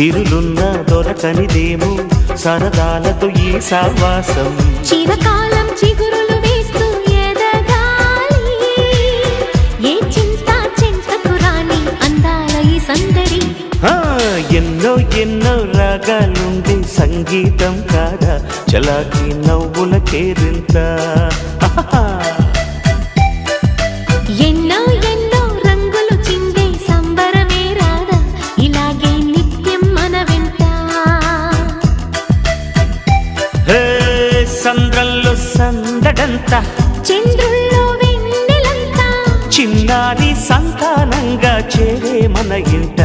సిరులున్న దొరకనిదేమో సరదాలతో ఈ సావాసం చిరకాలం చిగురులు వేస్తూ ఎదగాలి ఏ చింత చింతకు రాని అందాల ఈ సందడి ఎన్నో ఎన్నో రాగాలుండే సంగీతం కాదా చలాకి నవ్వుల కేరింత ఎన్నో ఎన్నో రంగులు చిందే సంబరమే రాదా ఇలాగే నిత్యం మన వెంట సంద్రంలో సందడంత చంద్రుల్లో వెన్నెలంతా చిన్నారి సంతానంగా చేరే మన ఇంట